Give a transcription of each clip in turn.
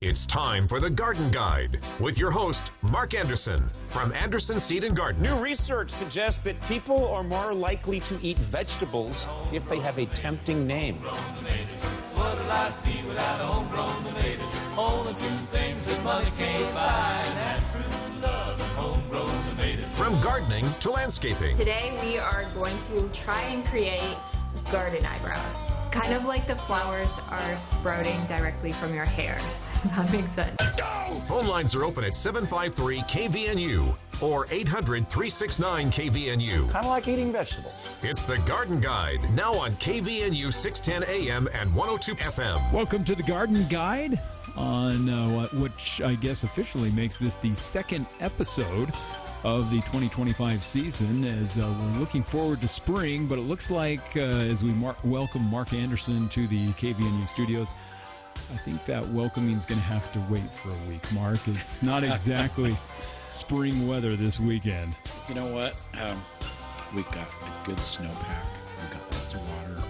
It's time for the Garden Guide with your host, Mark Anderson from Anderson Seed and Garden. New research suggests that people are more likely to eat vegetables if they have a tempting name. What would life be without homegrown tomatoes? Only two things that money can't buy, and that's true love and homegrown tomatoes. From gardening to landscaping. Today we are going to try and create garden eyebrows. Kind of like the flowers are sprouting directly from your hair. That makes sense. Phone lines are open at 753-KVNU or 800-369-KVNU. Kind of like eating vegetables. It's the Garden Guide, now on KVNU 610 AM and 102 FM. Welcome to the Garden Guide on which I guess officially makes this the second episode of the 2025 season, as we're looking forward to spring, but it looks like as we welcome Mark Anderson to the KVNU studios, I think that welcoming is going to have to wait for a week, Mark. It's not exactly spring weather this weekend. You know what? We've got a good snowpack. We've got lots of water.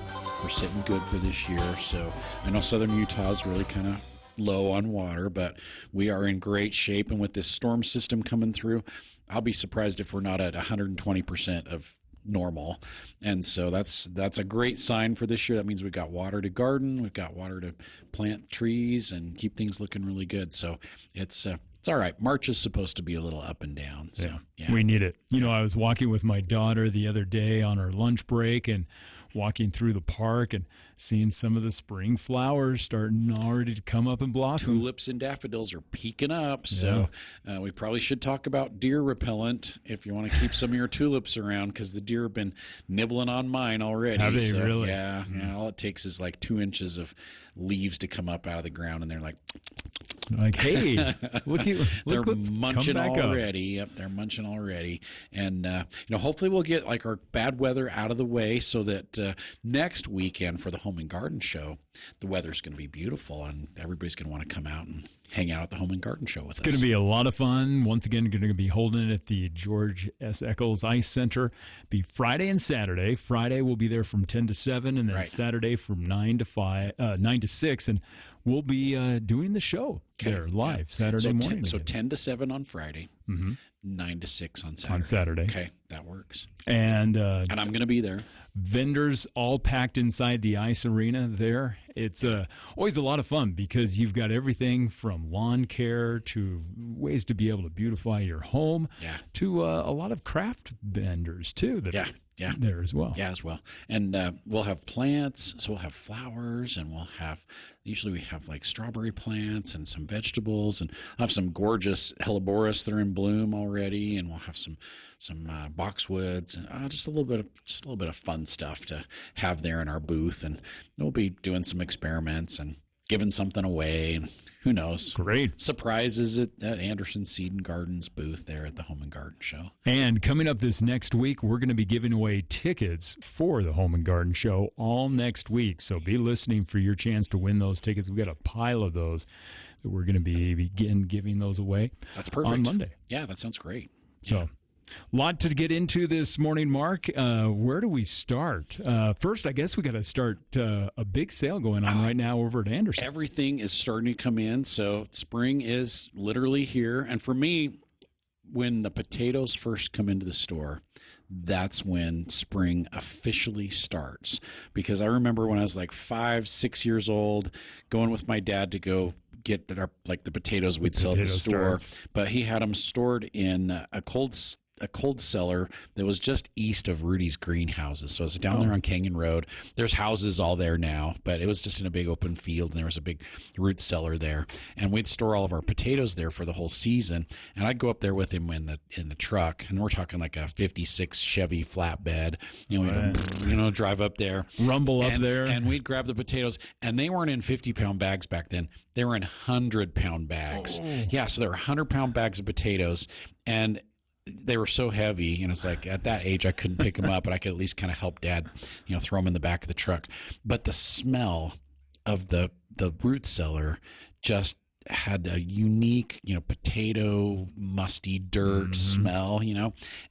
We're sitting good for this year. So I know southern Utah is really kind of low on water, but we are in great shape. And with this storm system coming through, I'll be surprised if we're not at 120% of normal. And so that's a great sign for this year. That means we've got water to garden, we've got water to plant trees and keep things looking really good. So it's all right. March is supposed to be a little up and down. So yeah. We need it. You know, I was walking with my daughter the other day on her lunch break and walking through the park and seeing some of the spring flowers starting already to come up and blossom. Tulips and daffodils are peaking up, so we probably should talk about deer repellent if you want to keep some of your tulips around, because the deer have been nibbling on mine already. Have they really? Yeah, all it takes is like 2 inches of leaves to come up out of the ground, and they're like, hey, look they're what's munching come back already. Up. Yep, they're munching already. And hopefully we'll get like our bad weather out of the way so that next weekend for the Home and Garden Show, the weather's going to be beautiful and everybody's going to want to come out and hang out at the Home and Garden Show with us. It's going to be a lot of fun. Once again, going to be holding it at the George S. Eccles Ice Center. Be Friday and Saturday. Friday we'll be there from 10 to 7, and then Saturday from 9 to 6, and we'll be doing the show there live Saturday morning. So 10 to 7 on Friday, 9 to 6 on Saturday. On Saturday. Okay, that works. And I'm going to be there. Vendors all packed inside the ice arena there. It's always a lot of fun because you've got everything from lawn care to ways to be able to beautify your home to a lot of craft vendors too that are there as well. Yeah, as well. And we'll have plants, so we'll have flowers, and usually we have like strawberry plants and some vegetables, and I'll have some gorgeous helleborus that are in bloom already, and we'll have some boxwoods and just a little bit of fun stuff to have there in our booth, and we'll be doing some experiments and giving something away, and who knows? Great surprises at Anderson Seed and Gardens booth there at the Home and Garden Show. And coming up this next week, we're going to be giving away tickets for the Home and Garden Show all next week. So be listening for your chance to win those tickets. We've got a pile of those that we're going to begin giving those away. That's perfect. On Monday. Yeah, that sounds great. So. Lot to get into this morning, Mark. Where do we start? First, I guess we got to start a big sale going on right now over at Anderson. Everything is starting to come in, so spring is literally here. And for me, when the potatoes first come into the store, that's when spring officially starts. Because I remember when I was like 5, 6 years old, going with my dad to go get the potatoes we'd sell at the store, but he had them stored in a cold cellar that was just east of Rudy's greenhouses. So it's down there on Canyon Road. There's houses all there now, but it was just in a big open field, and there was a big root cellar there. And we'd store all of our potatoes there for the whole season. And I'd go up there with him in the truck, and we're talking like a 56 Chevy flatbed. We'd drive up there, rumble up there, and we'd grab the potatoes. And they weren't in 50-pound bags back then. They were in 100-pound bags. Oh. Yeah, so there were 100-pound bags of potatoes, and they were so heavy, and it's like at that age I couldn't pick them up, but I could at least kind of help Dad, throw them in the back of the truck. But the smell of the root cellar just had a unique, potato, musty dirt smell,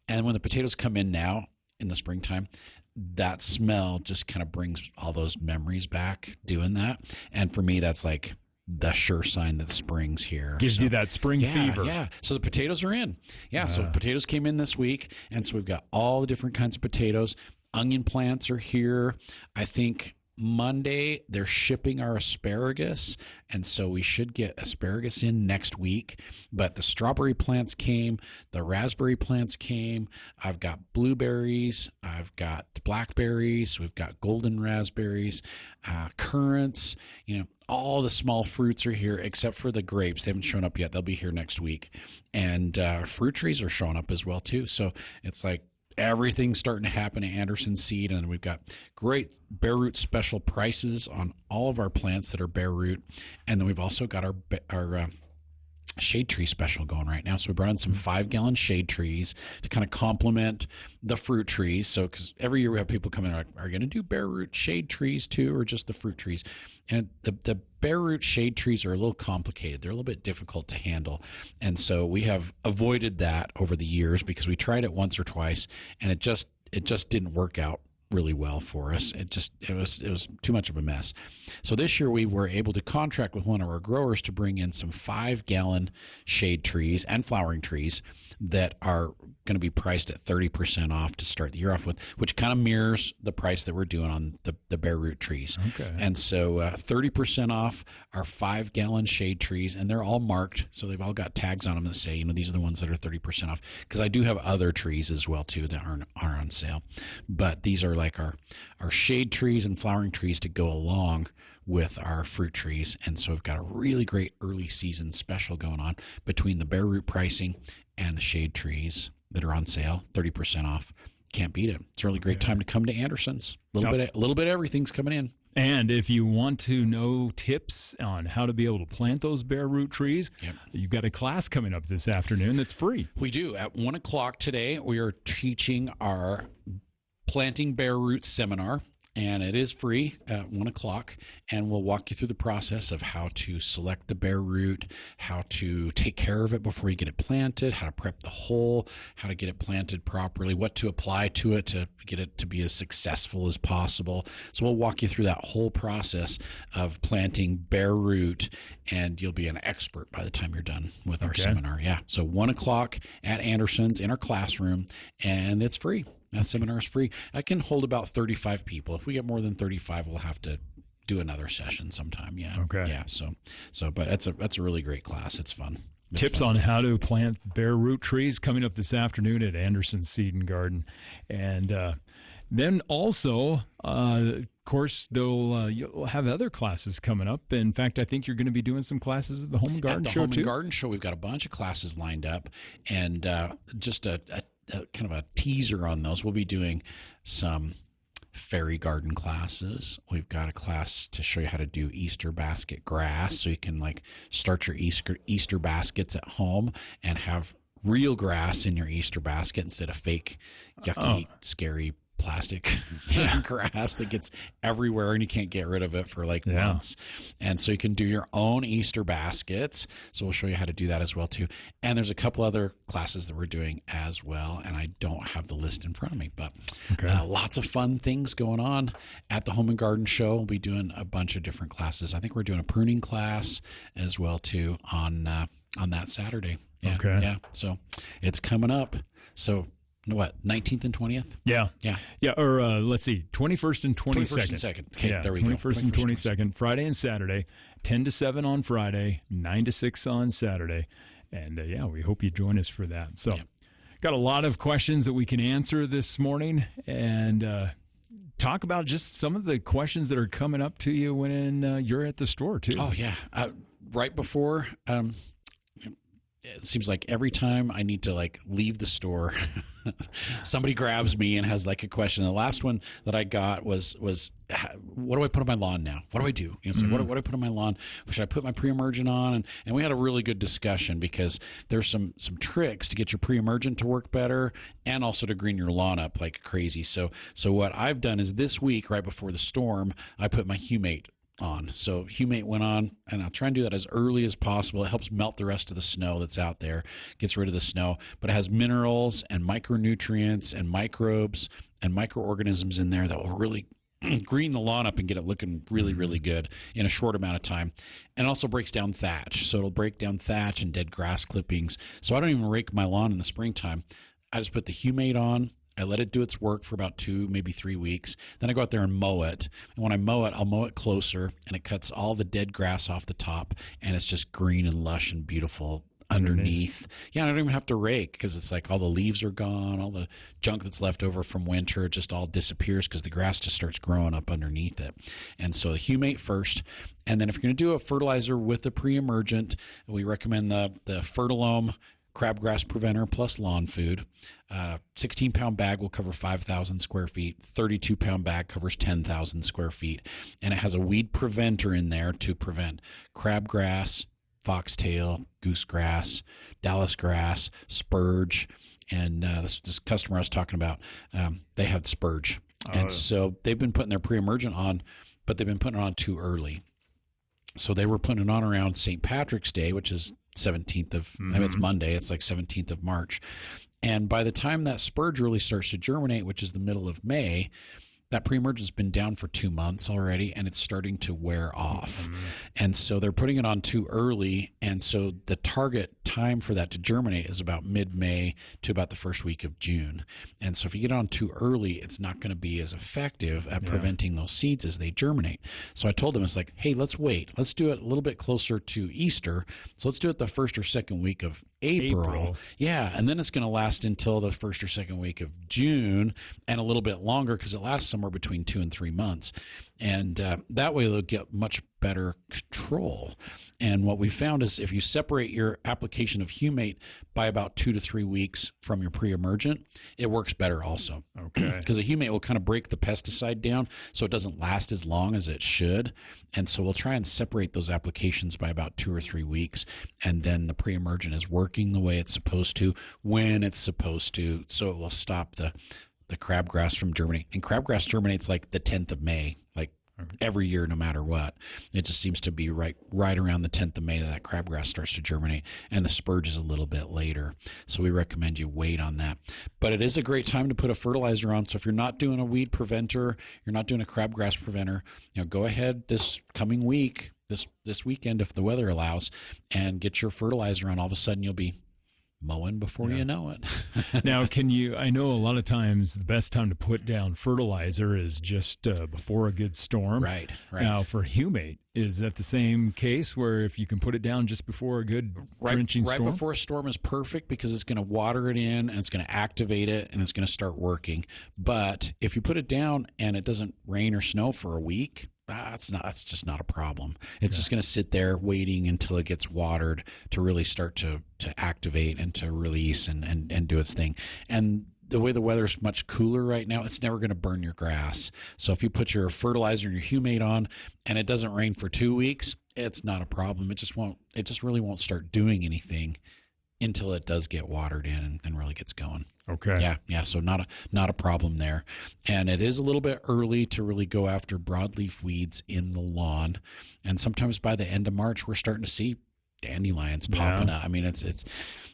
And when the potatoes come in now in the springtime, that smell just kind of brings all those memories back doing that. And for me, that's like the sure sign that spring's here. Gives you that spring fever. Yeah. So the potatoes are in. Yeah. So potatoes came in this week. And so we've got all the different kinds of potatoes. Onion plants are here. I think Monday they're shipping our asparagus, and so we should get asparagus in next week. But the strawberry plants came, the raspberry plants came. I've got blueberries, I've got blackberries, we've got golden raspberries, currants. All the small fruits are here except for the grapes. They haven't shown up yet. They'll be here next week, and fruit trees are showing up as well too. So it's like everything's starting to happen at Anderson Seed, and we've got great bare root special prices on all of our plants that are bare root. And then we've also got our shade tree special going right now. So we brought in some 5-gallon shade trees to kind of complement the fruit trees. So because every year we have people come in and are going to do bare root shade trees too, or just the fruit trees? And the bare root shade trees are a little complicated. They're a little bit difficult to handle. And so we have avoided that over the years because we tried it once or twice and it just didn't work out really well for us. It was too much of a mess. So this year we were able to contract with one of our growers to bring in some 5-gallon shade trees and flowering trees that are going to be priced at 30% off to start the year off with, which kind of mirrors the price that we're doing on the bare root trees. Okay. And so 30% off our 5-gallon shade trees, and they're all marked, so they've all got tags on them that say, these are the ones that are 30% off, because I do have other trees as well too that are on sale. But these are like our shade trees and flowering trees to go along with our fruit trees. And so we've got a really great early season special going on between the bare root pricing and the shade trees that are on sale, 30% off. Can't beat it. It's a really great time to come to Anderson's. A little bit of everything's coming in. And if you want to know tips on how to be able to plant those bare root trees, you've got a class coming up this afternoon that's free. We do. At 1 o'clock today, we are teaching our Planting Bare Root seminar, and it is free at 1 o'clock, and we'll walk you through the process of how to select the bare root, how to take care of it before you get it planted, how to prep the hole, how to get it planted properly, what to apply to it to get it to be as successful as possible. So we'll walk you through that whole process of planting bare root, and you'll be an expert by the time you're done with our seminar. Yeah, so 1 o'clock at Anderson's in our classroom, and it's free. That seminar is free. I can hold about 35 people. If we get more than 35, we'll have to do another session sometime. Yeah. Okay. Yeah. So, but that's a really great class. It's fun. Tips on how to plant bare root trees coming up this afternoon at Anderson Seed and Garden, and then also, of course, you'll have other classes coming up. In fact, I think you're going to be doing some classes at the Home and Garden Show too. At the Home and Garden Show, we've got a bunch of classes lined up, and just a kind of a teaser on those. We'll be doing some fairy garden classes. We've got a class to show you how to do Easter basket grass, so you can start your Easter baskets at home and have real grass in your Easter basket instead of fake, yucky, scary plastic grass that gets everywhere and you can't get rid of it for months. And so you can do your own Easter baskets. So we'll show you how to do that as well too. And there's a couple other classes that we're doing as well, and I don't have the list in front of me, but lots of fun things going on at the Home and Garden Show. We'll be doing a bunch of different classes. I think we're doing a pruning class as well too on that Saturday. Yeah. So it's coming up. So what, 19th and 20th? Yeah. Or let's see, 21st and 22nd. 21st and 2nd. Okay, there we go. 21st and 22nd, Friday and Saturday, 10 to 7 on Friday, 9 to 6 on Saturday. And we hope you join us for that. So got a lot of questions that we can answer this morning, and talk about just some of the questions that are coming up to you when you're at the store too. Oh, yeah. Right before... it seems like every time I need to leave the store, somebody grabs me and has a question. The last one that I got was what do I put on my lawn now? What do I do? What do I put on my lawn? Should I put my pre-emergent on? And we had a really good discussion because there's some tricks to get your pre-emergent to work better and also to green your lawn up like crazy. So what I've done is this week, right before the storm, I put my Humate on. So Humate went on, and I'll try and do that as early as possible. It helps melt the rest of the snow that's out there, gets rid of the snow, but it has minerals and micronutrients and microbes and microorganisms in there that will really green the lawn up and get it looking really, really good in a short amount of time. And it also breaks down thatch. So it'll break down thatch and dead grass clippings. So I don't even rake my lawn in the springtime. I just put the Humate on. I let it do its work for about 2, maybe 3 weeks. Then I go out there and mow it. And when I mow it, I'll mow it closer, and it cuts all the dead grass off the top, and it's just green and lush and beautiful underneath. Yeah, I don't even have to rake because it's like all the leaves are gone, all the junk that's left over from winter just all disappears because the grass just starts growing up underneath it. And so the Humate first, and then if you're going to do a fertilizer with the pre-emergent, we recommend the Fertilome crabgrass preventer plus lawn food. 16-pound bag will cover 5,000 square feet. 32-pound bag covers 10,000 square feet. And it has a weed preventer in there to prevent crabgrass, foxtail, goosegrass, Dallas grass, spurge. And this customer I was talking about, they had spurge. And so they've been putting their pre-emergent on, but they've been putting it on too early. So they were putting it on around St. Patrick's Day, which is 17th of, I mean, it's Monday. It's like 17th of March. And by the time that spurge really starts to germinate, which is the middle of May, that pre-emergent's been down for 2 months already, and it's starting to wear off. And so they're putting it on too early, and so the target time for that to germinate is about mid-May to about the first week of June. And so if you get on too early, it's not going to be as effective at preventing those seeds as they germinate. So I told them, it's like, hey, let's wait. Let's do it a little bit closer to Easter. So let's do it the first or second week of April. Yeah, and then it's going to last until the first or second week of June and a little bit longer because it lasts somewhere between 2 and 3 months. And that way they'll get much better control. And what we found is if you separate your application of Humate by about 2 to 3 weeks from your pre-emergent, it works better also. Okay. Because the Humate will kind of break the pesticide down so it doesn't last as long as it should. And so we'll try and separate those applications by about 2 or 3 weeks. And then the pre-emergent is working the way it's supposed to, when it's supposed to, so it will stop the crabgrass from germinating. And crabgrass germinates like the 10th of May, like every year, no matter what. It just seems to be right around the 10th of May that crabgrass starts to germinate, and the spurge is a little bit later. So we recommend you wait on that. But it is a great time to put a fertilizer on. So if you're not doing a weed preventer, you're not doing a crabgrass preventer, go ahead this coming week, this weekend, if the weather allows, and get your fertilizer on. All of a sudden you'll be mowing before you know it. Now, I know a lot of times the best time to put down fertilizer is just before a good storm. Right. Now, for Humate, is that the same case where if you can put it down just before a good drenching storm? Right before a storm is perfect because it's going to water it in and it's going to activate it and it's going to start working. But if you put it down and it doesn't rain or snow for a week, that's just not a problem. It's just going to sit there waiting until it gets watered to really start to activate and to release and do its thing. And the way the weather is much cooler right now, it's never going to burn your grass. So if you put your fertilizer and your Humate on and it doesn't rain for 2 weeks, it's not a problem. It just really won't start doing anything until it does get watered in and really gets going. Okay. Yeah. So not a problem there. And it is a little bit early to really go after broadleaf weeds in the lawn. And sometimes by the end of March, we're starting to see dandelions popping up. I mean,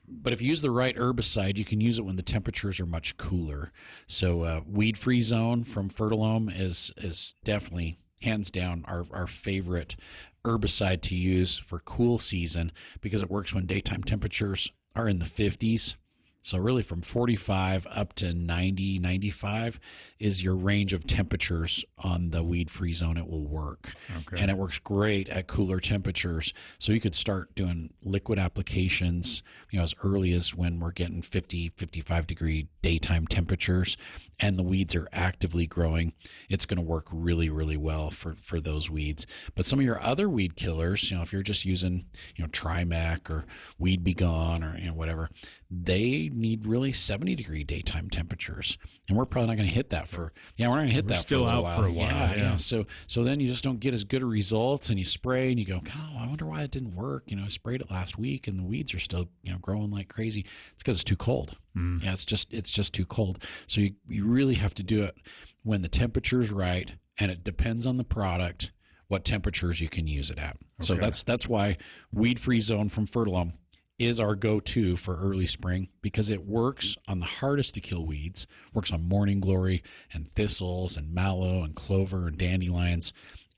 but if you use the right herbicide, you can use it when the temperatures are much cooler. So weed-free zone from Fertilome is definitely hands down our favorite herbicide to use for cool season because it works when daytime temperatures are in the 50s. So really from 45 up to 90, 95 is your range of temperatures on the weed-free zone. It will work. Okay. And it works great at cooler temperatures. So you could start doing liquid applications, as early as when we're getting 50, 55 degree daytime temperatures and the weeds are actively growing. It's going to work really, really well for those weeds. But some of your other weed killers, if you're just using, Trimec or Weed Be Gone or, whatever, they need really 70 degree daytime temperatures. And we're probably not going to hit that we're not going to hit that still for a out while. for a while. Yeah. So then you just don't get as good a results and you spray and you go, oh, I wonder why it didn't work. I sprayed it last week and the weeds are still, growing like crazy. It's because it's too cold. Yeah, it's just too cold. So you really have to do it when the temperature's right, and it depends on the product what temperatures you can use it at. So that's why weed-free zone from Fertilome is our go-to for early spring because it works on the hardest to kill weeds, works on morning glory and thistles and mallow and clover and dandelions,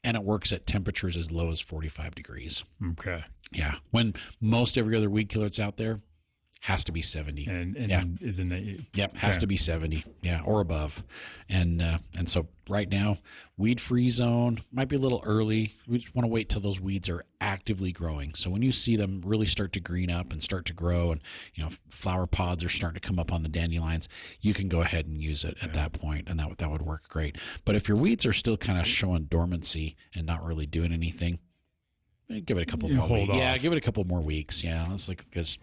and it works at temperatures as low as 45 degrees. Okay. Yeah. When most every other weed killer that's out there has to be 70. And yeah. Isn't it? Yep, has to be 70, yeah, or above. And so right now, weed-free zone might be a little early. We just want to wait till those weeds are actively growing. So when you see them really start to green up and start to grow and, flower pods are starting to come up on the dandelions, you can go ahead and use it at that point, and that would work great. But if your weeds are still kind of showing dormancy and not really doing anything, give it a couple more weeks. Yeah, give it a couple more weeks. Yeah, let's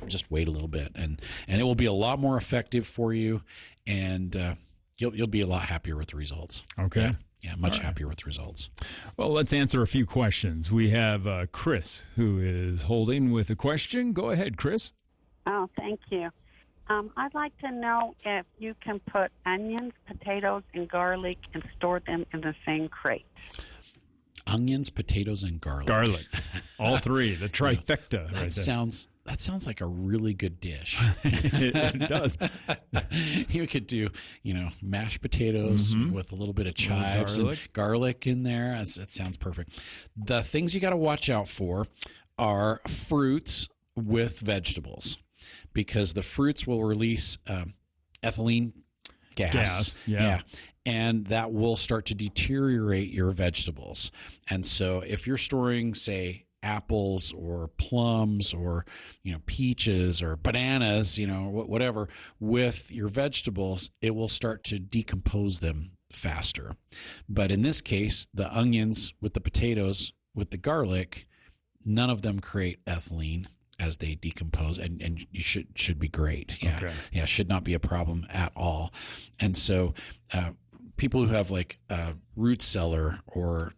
just wait a little bit, and it will be a lot more effective for you, and you'll be a lot happier with the results. Okay. Yeah, much happier with the results. Well, let's answer a few questions. We have Chris who is holding with a question. Go ahead, Chris. Oh, thank you. I'd like to know if you can put onions, potatoes, and garlic and store them in the same crate. Onions, potatoes, and garlic. Garlic. All three. The trifecta. That sounds like a really good dish. It does. You could do, mashed potatoes with a little bit of chives and garlic in there. That sounds perfect. The things you got to watch out for are fruits with vegetables, because the fruits will release ethylene gas. Yeah. And that will start to deteriorate your vegetables. And so if you're storing, say, apples or plums or, peaches or bananas, whatever, with your vegetables, it will start to decompose them faster. But in this case, the onions with the potatoes, with the garlic, none of them create ethylene as they decompose, and you should be great. Yeah. Okay. Yeah. Should not be a problem at all. And so, people who have like a root cellar or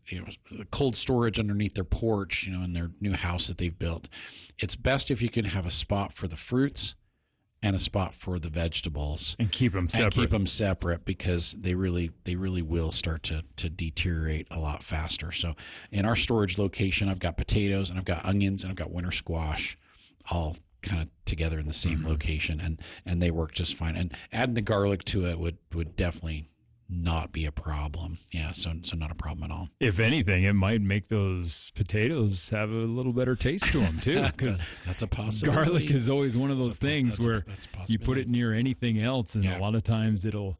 cold storage underneath their porch, in their new house that they've built, it's best if you can have a spot for the fruits and a spot for the vegetables, and keep them separate. Because they really will start to deteriorate a lot faster. So in our storage location, I've got potatoes and I've got onions and I've got winter squash, all kind of together in the same location, and they work just fine. And adding the garlic to it would definitely not be a problem. Yeah, so not a problem at all. If anything, it might make those potatoes have a little better taste to them too. That's a possibility. Garlic is always one of those things where you put it near anything else, and a lot of times it'll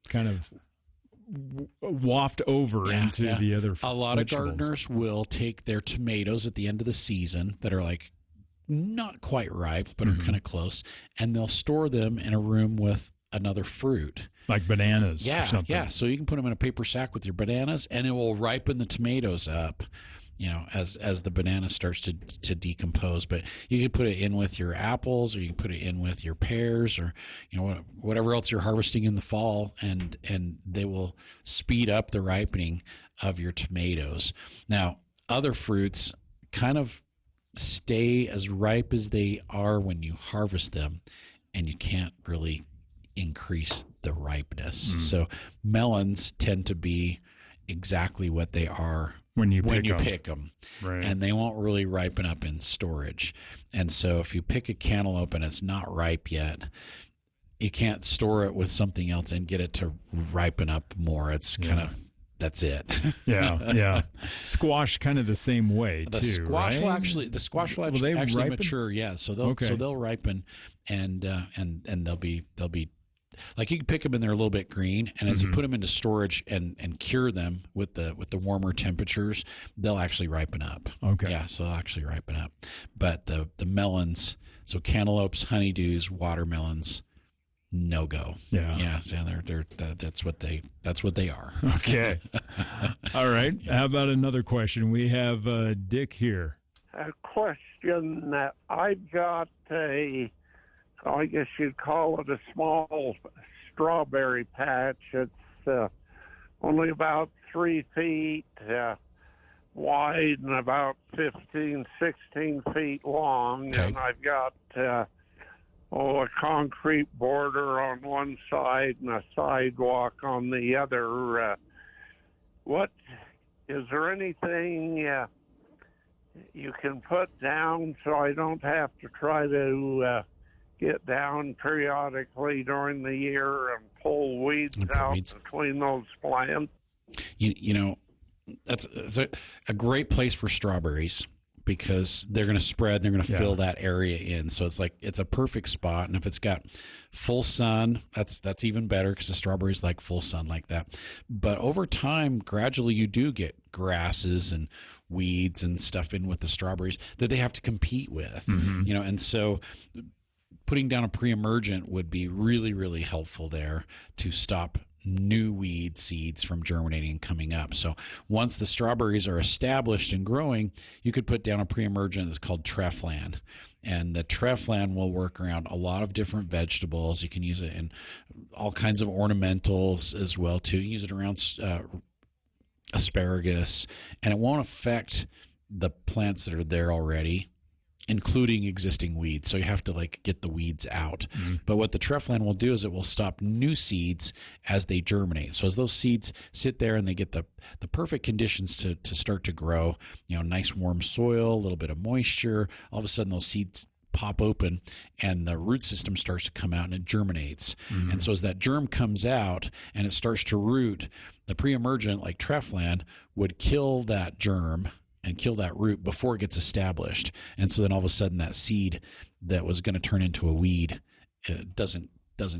kind of waft over into the other vegetables. A lot of gardeners will take their tomatoes at the end of the season that are like not quite ripe but are kind of close, and they'll store them in a room with another fruit. Like bananas or something. Yeah, so you can put them in a paper sack with your bananas, and it will ripen the tomatoes up, as the banana starts to decompose. But you can put it in with your apples, or you can put it in with your pears, or whatever else you're harvesting in the fall, and they will speed up the ripening of your tomatoes. Now, other fruits kind of stay as ripe as they are when you harvest them, and you can't really increase the ripeness. So melons tend to be exactly what they are when you pick them. Right. And they won't really ripen up in storage. And so if you pick a cantaloupe and it's not ripe yet, you can't store it with something else and get it to ripen up more. It's kind of, that's it. Yeah. Squash kind of the same way too. The squash will actually ripen? mature. Yeah. So they'll ripen and they'll be like, you can pick them and they're a little bit green, and as you put them into storage and cure them with the warmer temperatures, they'll actually ripen up. Okay. Yeah, so they'll actually ripen up. But the melons, so cantaloupes, honeydews, watermelons, no go. Yeah. So that's what they are. Okay. All right. How about another question? We have Dick here. A question that I've got I guess you'd call it a small strawberry patch. It's only about 3 feet wide and about 15, 16 feet long. Okay. And I've got a concrete border on one side and a sidewalk on the other. Is there anything you can put down so I don't have to try to get down periodically during the year and pull weeds out between those plants? You know, that's a great place for strawberries because they're going to spread, they're going to fill that area in. So it's a perfect spot. And if it's got full sun, that's even better because the strawberries like full sun like that. But over time, gradually you do get grasses and weeds and stuff in with the strawberries that they have to compete with, you know, and so putting down a pre-emergent would be really, really helpful there to stop new weed seeds from germinating and coming up. So once the strawberries are established and growing, you could put down a pre-emergent that's called Treflan. And the Treflan will work around a lot of different vegetables. You can use it in all kinds of ornamentals as well, too. You can use it around asparagus, and it won't affect the plants that are there already, including existing weeds. So you have to get the weeds out. But what the Treflan will do is it will stop new seeds as they germinate. So as those seeds sit there and they get the perfect conditions to start to grow, you know, nice warm soil, a little bit of moisture, all of a sudden those seeds pop open and the root system starts to come out and it germinates. And so as that germ comes out and it starts to root, the pre-emergent like Treflan would kill that germ and kill that root before it gets established. And so then all of a sudden that seed that was going to turn into a weed doesn't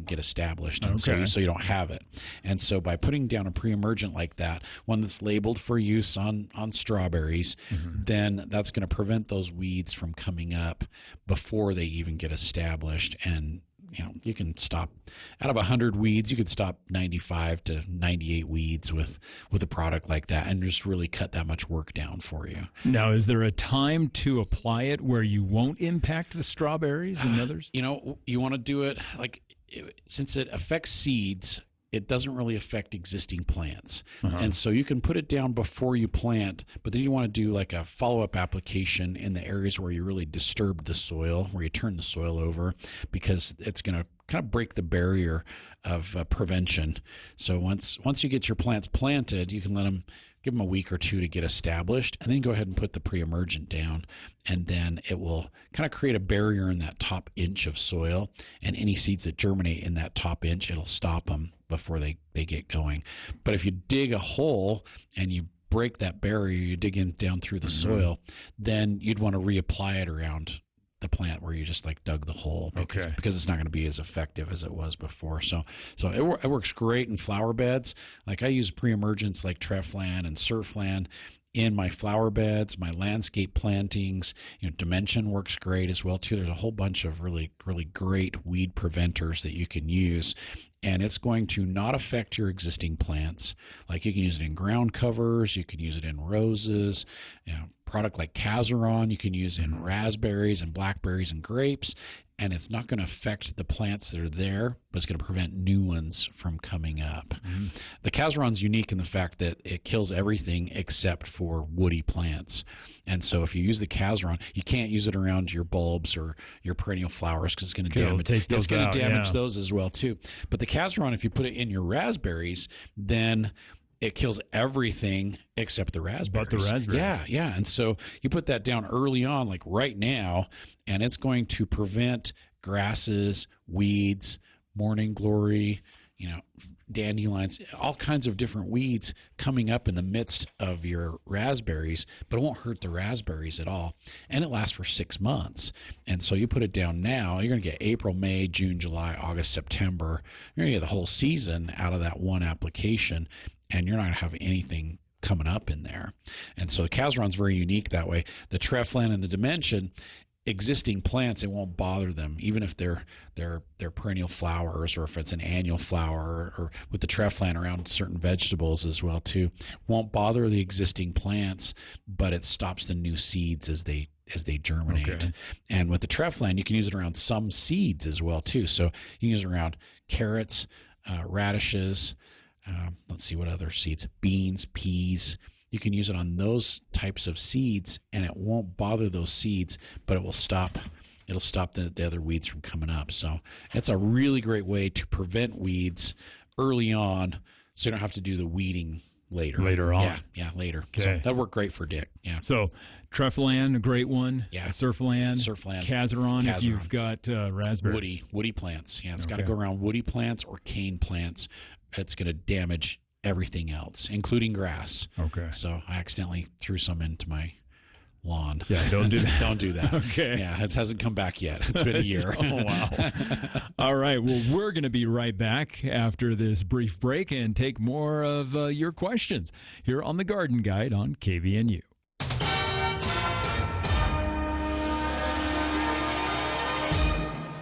get established. And so you don't have it. And so by putting down a pre-emergent like that, one that's labeled for use on strawberries, then that's going to prevent those weeds from coming up before they even get established. And you know, you can stop out of 100 weeds, you could stop 95 to 98 weeds with a product like that and just really cut that much work down for you. Now, is there a time to apply it where you won't impact the strawberries and others? You know, you want to do it since it affects seeds, it doesn't really affect existing plants. And so you can put it down before you plant, but then you want to do like a follow-up application in the areas where you really disturbed the soil, where you turn the soil over, because it's going to kind of break the barrier of prevention. So once you get your plants planted, you can give them a week or two to get established, and then go ahead and put the pre-emergent down, and then it will kind of create a barrier in that top inch of soil, and any seeds that germinate in that top inch, it'll stop them before they get going. But if you dig a hole and you break that barrier, you dig in down through the soil, then you'd want to reapply it around the plant where you just dug the hole because it's not going to be as effective as it was before. So it works great in flower beds. Like I use pre-emergents like Treflan and Surflan in my flower beds, my landscape plantings. You know, Dimension works great as well too. There's a whole bunch of really, really great weed preventers that you can use, and it's going to not affect your existing plants. Like you can use it in ground covers, you can use it in roses, you know, product like Cazeron you can use in raspberries and blackberries and grapes, and it's not going to affect the plants that are there, but it's going to prevent new ones from coming up. The Cazeron's unique in the fact that it kills everything except for woody plants. And so if you use the Cazeron, you can't use it around your bulbs or your perennial flowers because it's going to damage those as well too. But the Cazeron, if you put it in your raspberries, then it kills everything except the raspberries. But the raspberries. Yeah. And so you put that down early on, like right now, and it's going to prevent grasses, weeds, morning glory, you know, dandelions, all kinds of different weeds coming up in the midst of your raspberries, but it won't hurt the raspberries at all. And it lasts for 6 months. And so you put it down now, you're going to get April, May, June, July, August, September. You're going to get the whole season out of that one application, and you're not going to have anything coming up in there. And so the Cazeron's very unique that way. The Treflan and the Dimension, existing plants, it won't bother them, even if they're perennial flowers or if it's an annual flower, or with the Treflan around certain vegetables as well too. Won't bother the existing plants, but it stops the new seeds as they germinate. Okay. And with the Treflan, you can use it around some seeds as well too. So you can use it around carrots, radishes, let's see what other seeds, beans, peas. You can use it on those types of seeds, and it won't bother those seeds, but it'll stop the other weeds from coming up. So it's a really great way to prevent weeds early on, so you don't have to do the weeding later. Later on. Yeah, later. Okay. So that worked great for Dick. Yeah. So Treflan, a great one. Yeah. Surfland. Kazaron, if you've got raspberries. Woody plants. Yeah, it's got to go around woody plants or cane plants. It's going to damage everything else, including grass. Okay. So I accidentally threw some into my lawn. Yeah, don't do that. Don't do that. Okay. Yeah, it hasn't come back yet. It's been a year. Oh, wow. All right. Well, we're going to be right back after this brief break and take more of your questions here on the Garden Guide on KVNU.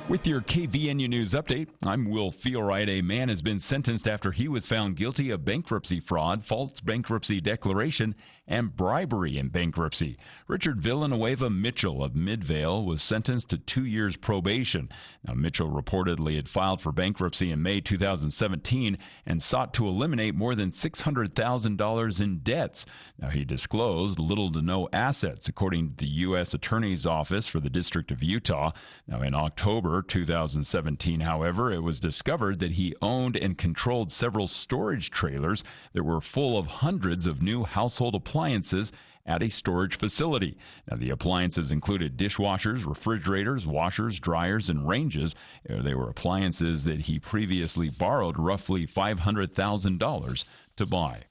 With your KVNU News update, I'm Will Feelright. A man has been sentenced after he was found guilty of bankruptcy fraud, false bankruptcy declaration, and bribery in bankruptcy. Richard Villanueva Mitchell of Midvale was sentenced to 2 years probation. Now, Mitchell reportedly had filed for bankruptcy in May 2017 and sought to eliminate more than $600,000 in debts. Now, he disclosed little to no assets, according to the U.S. Attorney's Office for the District of Utah. Now, in October 2017, however, it was discovered that he owned and controlled several storage trailers that were full of hundreds of new household appliances at a storage facility. Now, the appliances included dishwashers, refrigerators, washers, dryers, and ranges. They were appliances that he previously borrowed roughly $500,000 to buy.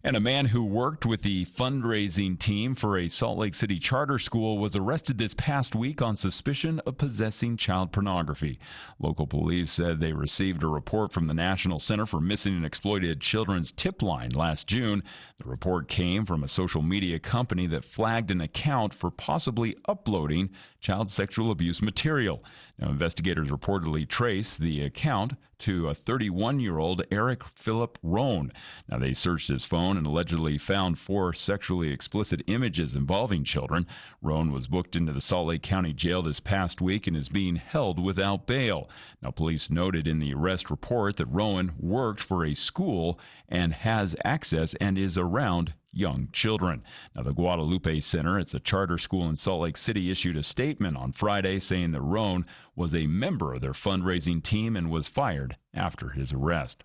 And a man who worked with the fundraising team for a Salt Lake City charter school was arrested this past week on suspicion of possessing child pornography. Local police said they received a report from the National Center for Missing and Exploited Children's tip line last June. The report came from a social media company that flagged an account for possibly uploading child sexual abuse material. Now, investigators reportedly traced the account to a 31-year-old Eric Philip Rohn. Now, they searched his phone and allegedly found 4 sexually explicit images involving children. Rohn was booked into the Salt Lake County Jail this past week and is being held without bail. Now, police noted in the arrest report that Rowan worked for a school and has access and is around young children. Now, the Guadalupe Center, it's a charter school in Salt Lake City, issued a statement on Friday saying that Rohn was a member of their fundraising team and was fired after his arrest.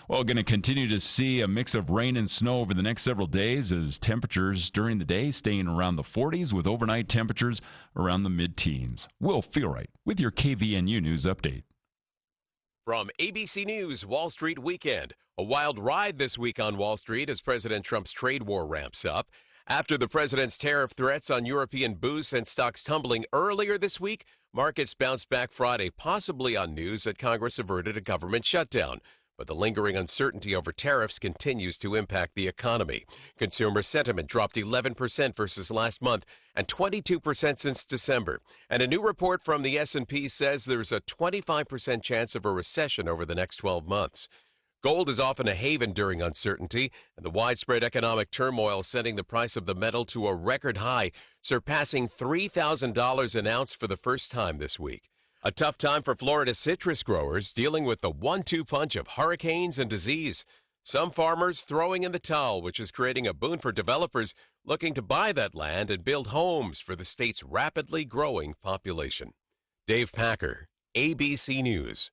Well, going to continue to see a mix of rain and snow over the next several days as temperatures during the day staying around the 40s with overnight temperatures around the mid-teens. Will Feelright with your KVNU News Update. From ABC News Wall Street Weekend, a wild ride this week on Wall Street as President Trump's trade war ramps up. After the president's tariff threats on European booze sent stocks tumbling earlier this week, markets bounced back Friday, possibly on news that Congress averted a government shutdown. But the lingering uncertainty over tariffs continues to impact the economy. Consumer sentiment dropped 11% versus last month and 22% since December. And a new report from the S&P says there's a 25% chance of a recession over the next 12 months. Gold is often a haven during uncertainty, and the widespread economic turmoil sending the price of the metal to a record high, surpassing $3,000 an ounce for the first time this week. A tough time for Florida citrus growers dealing with the 1-2 punch of hurricanes and disease. Some farmers throwing in the towel, which is creating a boon for developers looking to buy that land and build homes for the state's rapidly growing population. Dave Packer, ABC News.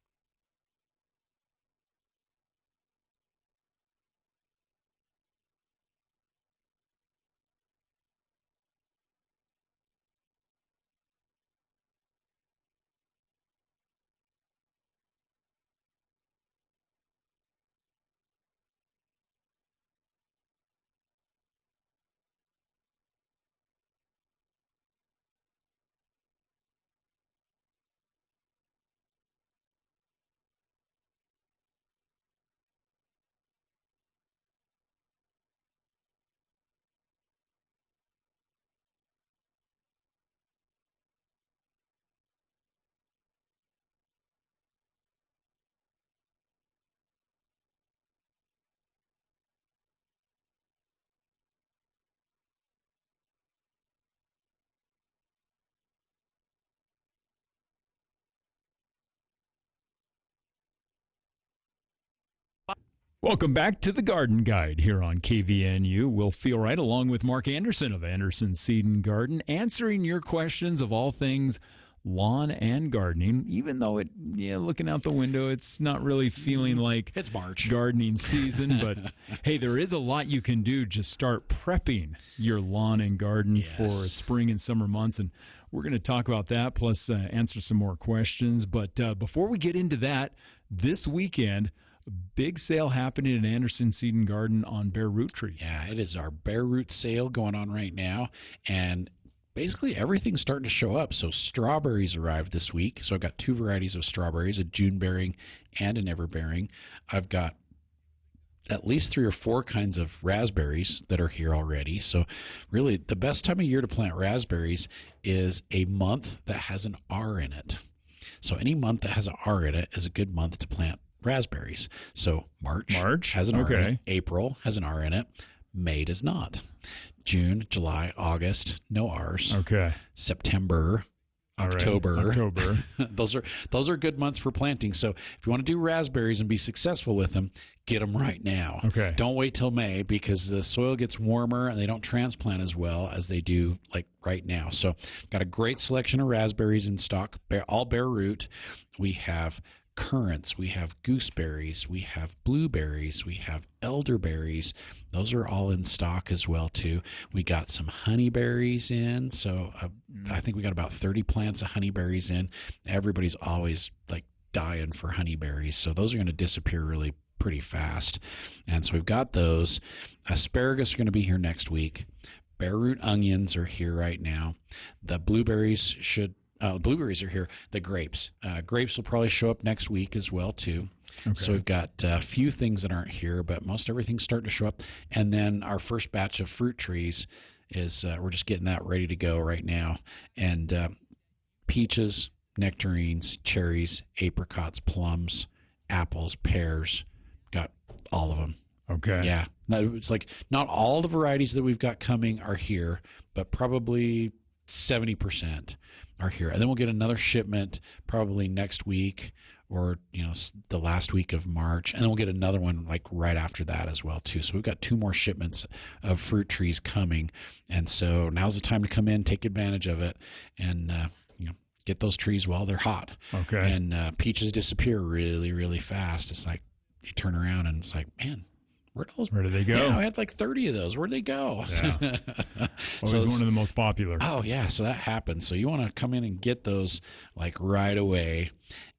Welcome back to the Garden Guide here on KVNU. Will Feelright along with Mark Anderson of Anderson Seed and Garden, answering your questions of all things lawn and gardening, even though looking out the window, it's not really feeling like it's March gardening season. But hey, there is a lot you can do. Just start prepping your lawn and garden for spring and summer months. And we're going to talk about that, plus answer some more questions. But before we get into that, this weekend, a big sale happening at Anderson Seed and Garden on bare root trees. Yeah, it is our bare root sale going on right now. And basically everything's starting to show up. So strawberries arrived this week. So I've got 2 varieties of strawberries, a June bearing and an ever bearing. I've got at least 3 or 4 kinds of raspberries that are here already. So really the best time of year to plant raspberries is a month that has an R in it. So any month that has an R in it is a good month to plant raspberries. So March has an R in it. April has an R in it. May does not. June, July, August, no R's. Okay. September, October. October. Those are good months for planting. So if you want to do raspberries and be successful with them, get them right now. Okay. Don't wait till May because the soil gets warmer and they don't transplant as well as they do like right now. So got a great selection of raspberries in stock, all bare root. We have currants, we have gooseberries, we have blueberries, we have elderberries. Those are all in stock as well too. We got some honeyberries in, so I think we got about 30 plants of honeyberries in. Everybody's always like dying for honeyberries, so those are going to disappear really pretty fast. And so we've got those. Asparagus are going to be here next week. Bare root onions are here right now. The blueberries blueberries are here. The grapes. Grapes will probably show up next week as well, too. Okay. So we've got a few things that aren't here, but most everything's starting to show up. And then our first batch of fruit trees is we're just getting that ready to go right now. And peaches, nectarines, cherries, apricots, plums, apples, pears, got all of them. Okay. Yeah. It's like not all the varieties that we've got coming are here, but probably 70% are here. And then we'll get another shipment probably next week or, the last week of March. And then we'll get another one like right after that as well too. So we've got 2 more shipments of fruit trees coming. And so now's the time to come in, take advantage of it and, get those trees while they're hot. Okay. And peaches disappear really, really fast. It's like you turn around and it's like, man, where did they go? Yeah, I had like 30 of those. Where'd they go? Yeah. Always one of the most popular. Oh, yeah. So that happens. So you want to come in and get those like right away.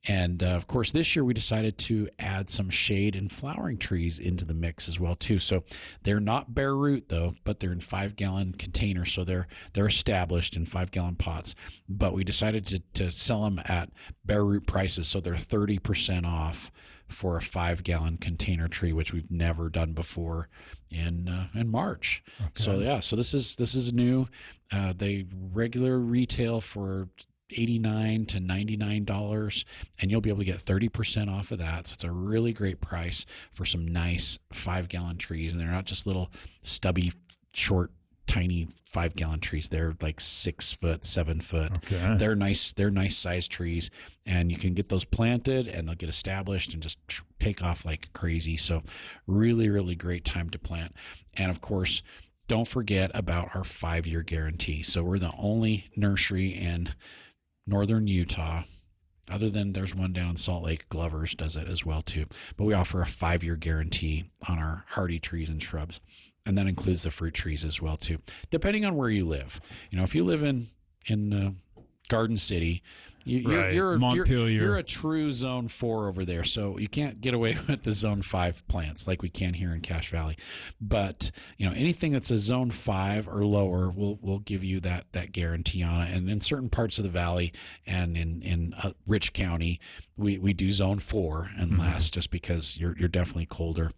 And, of course, this year we decided to add some shade and flowering trees into the mix as well, too. So they're not bare root, though, but they're in 5-gallon containers. So they're established in 5-gallon pots. But we decided to sell them at bare root prices. So they're 30% off for a 5-gallon container tree, which we've never done before in March. Okay. So yeah, so this is new. They regular retail for $89 to $99, and you'll be able to get 30% off of that. So it's a really great price for some nice 5-gallon trees, and they're not just little stubby, short, tiny 5-gallon trees. They're like 6 foot, 7 foot. Okay. They're nice sized trees, and you can get those planted and they'll get established and just take off like crazy. So really, really great time to plant. And of course, don't forget about our 5-year guarantee. So we're the only nursery in northern Utah, other than there's one down in Salt Lake. Glover's does it as well too. But we offer a 5-year guarantee on our hardy trees and shrubs. And that includes the fruit trees as well too, depending on where you live. If you live in Garden City, you're a true Zone 4 over there, so you can't get away with the Zone 5 plants like we can here in Cache Valley. But anything that's a Zone 5 or lower, we'll give you that guarantee on it. And in certain parts of the valley and in Rich County, we do Zone 4 and less, just because you're definitely colder.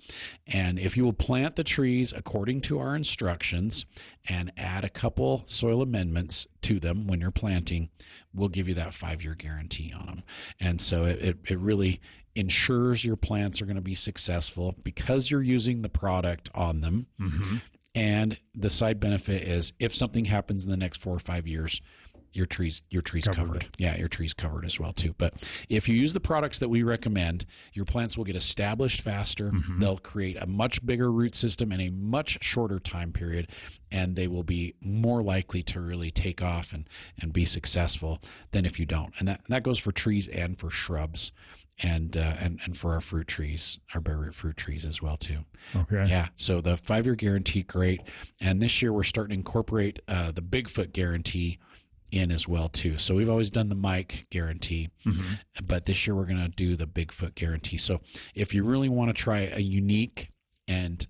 And if you will plant the trees according to our instructions and add a couple soil amendments to them when you're planting, we'll give you that 5-year guarantee on them. And so it really ensures your plants are going to be successful because you're using the product on them. Mm-hmm. And the side benefit is if something happens in the next 4 or 5 years, your tree's covered. Yeah, your tree's covered as well too. But if you use the products that we recommend, your plants will get established faster. They'll create a much bigger root system in a much shorter time period, and they will be more likely to really take off and be successful than if you don't. And that goes for trees and for shrubs. And for our fruit trees, our bare root fruit trees as well too. Okay. Yeah. So the 5-year guarantee, great. And this year we're starting to incorporate the Bigfoot guarantee in as well too. So we've always done the Mike guarantee, but this year we're going to do the Bigfoot guarantee. So if you really want to try a unique and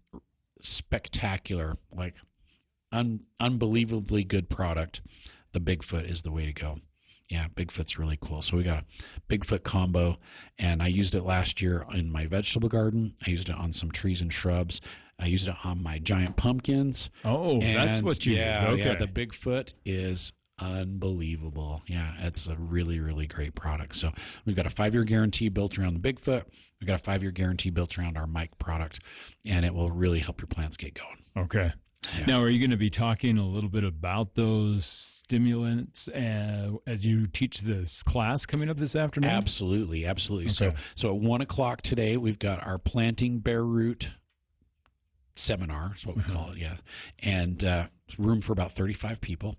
spectacular, like unbelievably good product, the Bigfoot is the way to go. Yeah, Bigfoot's really cool. So we got a Bigfoot combo, and I used it last year in my vegetable garden. I used it on some trees and shrubs. I used it on my giant pumpkins. Oh, that's what you use. Okay. Yeah, the Bigfoot is unbelievable. Yeah, it's a really, really great product. So we've got a 5-year guarantee built around the Bigfoot. We've got a 5-year guarantee built around our Mike product, and it will really help your plants get going. Okay. Yeah. Now, are you going to be talking a little bit about those stimulants as you teach this class coming up this afternoon? Absolutely. Okay. So at 1 o'clock today, we've got our planting bare root seminar, is what we call it, yeah. And room for about 35 people.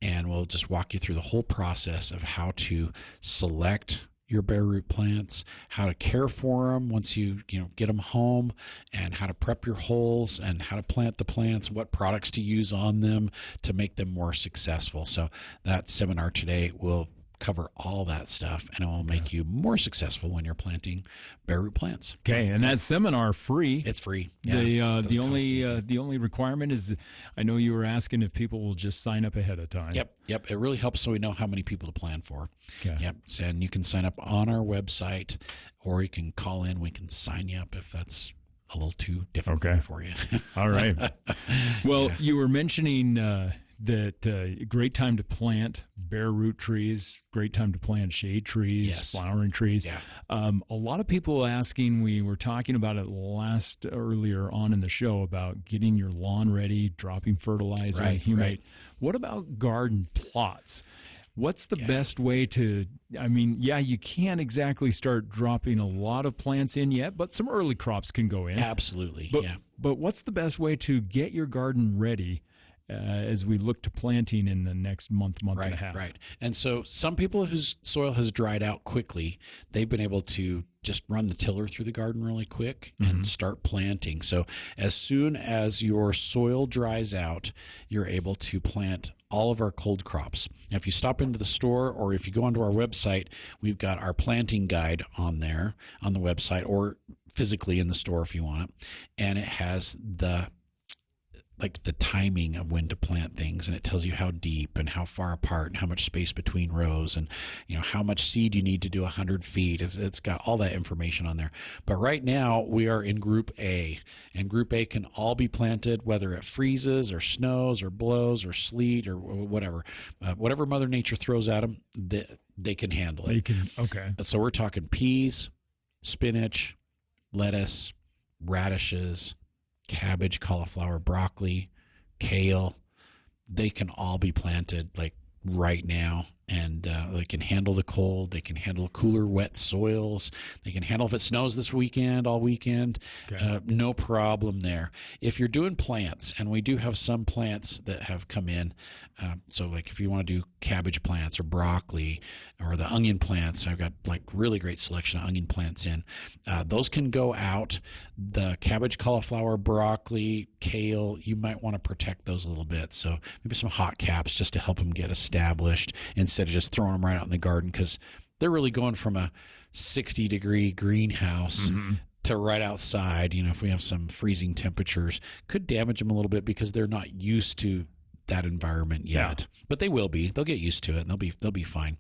And we'll just walk you through the whole process of how to select your bare root plants, how to care for them once you get them home, and how to prep your holes and how to plant the plants, what products to use on them to make them more successful. So that seminar today will cover all that stuff, and it will make you more successful when you're planting bare root plants. Okay, and that seminar free. It's free. Yeah, the only requirement is, I know you were asking if people will just sign up ahead of time. Yep. It really helps so we know how many people to plan for. Okay. Yep. And you can sign up on our website, or you can call in. We can sign you up if that's a little too difficult for you. All right. Well, you were mentioning that great time to plant bare root trees, great time to plant shade trees, flowering trees. Yeah. A lot of people asking, we were talking about it earlier on in the show about getting your lawn ready, dropping fertilizer, Right. What about garden plots? What's the best way to, you can't exactly start dropping a lot of plants in yet, but some early crops can go in. Absolutely, But what's the best way to get your garden ready as we look to planting in the next month and a half? Right. And so some people whose soil has dried out quickly, they've been able to just run the tiller through the garden really quick and start planting. So as soon as your soil dries out, you're able to plant all of our cold crops. Now, if you stop into the store or if you go onto our website, we've got our planting guide on there on the website, or physically in the store if you want it. And it has the timing of when to plant things, and it tells you how deep and how far apart and how much space between rows, and how much seed you need to do 100 feet. It's got all that information on there. But right now we are in Group A, and Group A can all be planted whether it freezes or snows or blows or sleet or whatever. Whatever Mother Nature throws at them, they can handle it. Okay. So we're talking peas, spinach, lettuce, radishes, cabbage, cauliflower, broccoli, kale. They can all be planted right now, and they can handle the cold. They can handle cooler, wet soils. They can handle if it snows this weekend, all weekend. Okay. No problem there. If you're doing plants, and we do have some plants that have come in, so if you want to do cabbage plants or broccoli or the onion plants, I've got really great selection of onion plants in. Those can go out. The cabbage, cauliflower, broccoli, kale, you might want to protect those a little bit. So maybe some hot caps just to help them get established instead of just throwing them right out in the garden, because they're really going from a 60-degree greenhouse to right outside. If we have some freezing temperatures, could damage them a little bit because they're not used to that environment yet. But they will be. They'll get used to it, and they'll be fine.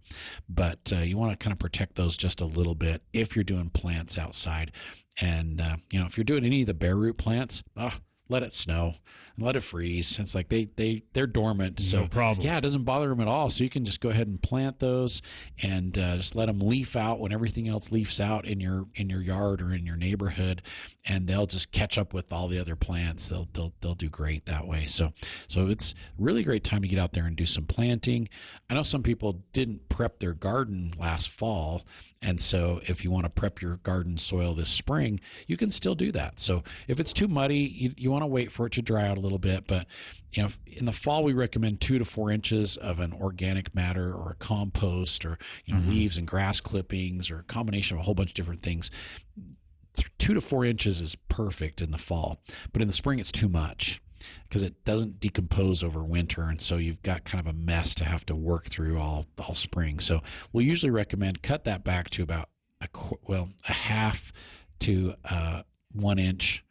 But you want to kind of protect those just a little bit if you're doing plants outside. And if you're doing any of the bare root plants, let it snow and let it freeze. It's like they're dormant. So no problem. Yeah, it doesn't bother them at all. So you can just go ahead and plant those and just let them leaf out when everything else leafs out in your yard or in your neighborhood, and they'll just catch up with all the other plants. They'll do great that way. So it's really great time to get out there and do some planting. I know some people didn't prep their garden last fall, and so if you want to prep your garden soil this spring, you can still do that. So if it's too muddy, you want to wait for it to dry out a little bit. But in the fall, we recommend 2 to 4 inches of an organic matter or a compost or leaves and grass clippings or a combination of a whole bunch of different things. 2 to 4 inches is perfect in the fall, but in the spring it's too much because it doesn't decompose over winter, and so you've got kind of a mess to have to work through all spring. So we'll usually recommend cut that back to about a half to 1 inch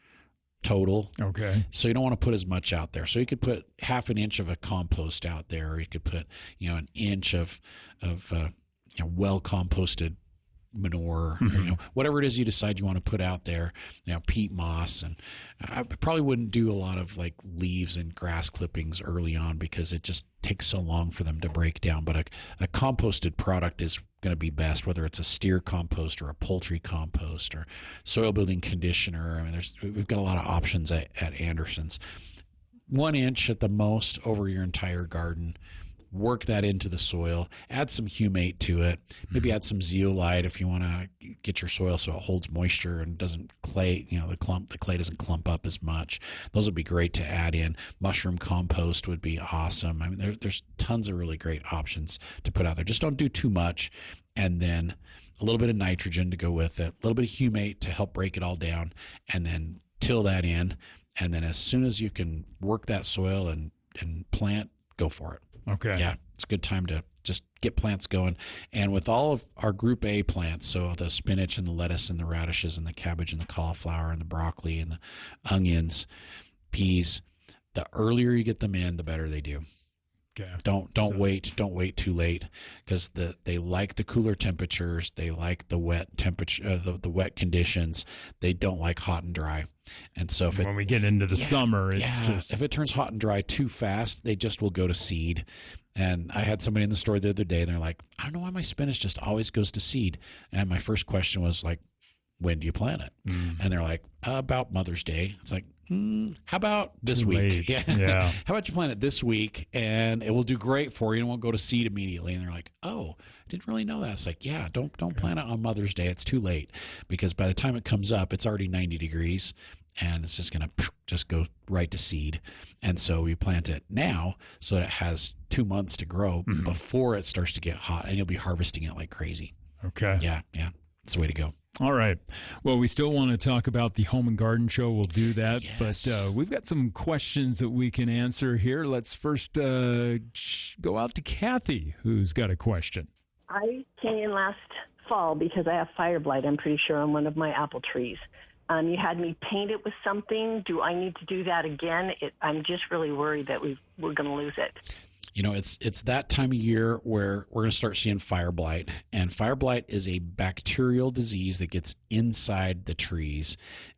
total. Okay. So you don't want to put as much out there. So you could put half an inch of a compost out there, or you could put an inch of well composted manure, whatever it is you decide you want to put out there, peat moss. And I probably wouldn't do a lot of like leaves and grass clippings early on because it just takes so long for them to break down. But a composted product is going to be best, whether it's a steer compost or a poultry compost or soil building conditioner. I mean, we've got a lot of options at Anderson's. 1 inch at the most over your entire garden. Work that into the soil, add some humate to it, maybe add some zeolite if you want to get your soil so it holds moisture and doesn't clay, the clay doesn't clump up as much. Those would be great to add in. Mushroom compost would be awesome. I mean, there's tons of really great options to put out there. Just don't do too much, and then a little bit of nitrogen to go with it, a little bit of humate to help break it all down, and then till that in, and then as soon as you can work that soil and plant, go for it. Okay. Yeah, it's a good time to just get plants going. And with all of our Group A plants, so the spinach and the lettuce and the radishes and the cabbage and the cauliflower and the broccoli and the onions, peas, the earlier you get them in, the better they do. Okay. Don't wait too late because they like the cooler temperatures. They like the wet temperature, the wet conditions. They don't like hot and dry. And so when we get into the summer, it's just if it turns hot and dry too fast, they just will go to seed. And I had somebody in the store the other day, and they're like, I don't know why my spinach just always goes to seed. And my first question was like, when do you plant it? And they're like, about Mother's Day. It's like, how about this week? Yeah. How about you plant it this week, and it will do great for you, and it won't go to seed immediately. And they're like, oh, I didn't really know that. It's like, yeah, don't plant it on Mother's Day. It's too late because by the time it comes up, it's already 90 degrees, and it's just going to just go right to seed. And so we plant it now so that it has 2 months to grow before it starts to get hot, and you'll be harvesting it like crazy. Okay. Yeah. It's the way to go. All right. Well, we still want to talk about the Home and Garden Show. We'll do that. Yes. But we've got some questions that we can answer here. Let's first go out to Kathy, who's got a question. I came in last fall because I have fire blight, I'm pretty sure, on one of my apple trees. You had me paint it with something. Do I need to do that again? I'm just really worried that we're going to lose it. It's that time of year where we're going to start seeing fire blight. And fire blight is a bacterial disease that gets inside the trees.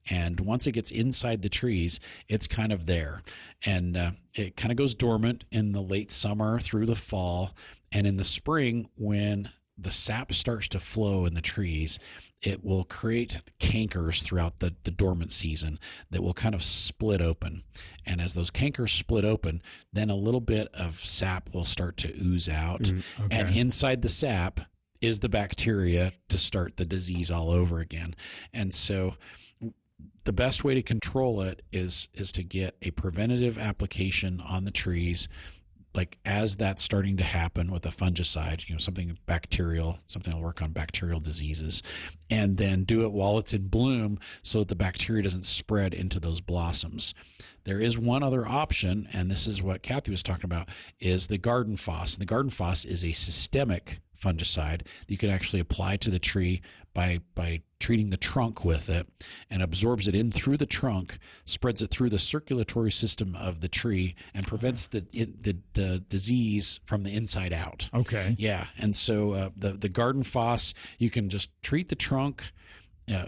And once it gets inside the trees, it's kind of there. And it kind of goes dormant in the late summer through the fall. And in the spring, when the sap starts to flow in the trees, it will create cankers throughout the dormant season that will kind of split open. And as those cankers split open, then a little bit of sap will start to ooze out. Okay. And inside the sap is the bacteria to start the disease all over again. And so the best way to control it is to get a preventative application on the trees, like as that's starting to happen with a fungicide, something bacterial, something that'll work on bacterial diseases, and then do it while it's in bloom so that the bacteria doesn't spread into those blossoms. There is one other option, and this is what Kathy was talking about, is the garden foss. And the garden foss is a systemic fungicide that you can actually apply to the tree by treating the trunk with it, and absorbs it in through the trunk, spreads it through the circulatory system of the tree, and prevents the disease from the inside out. Okay. Yeah, and so the garden foss, you can just treat the trunk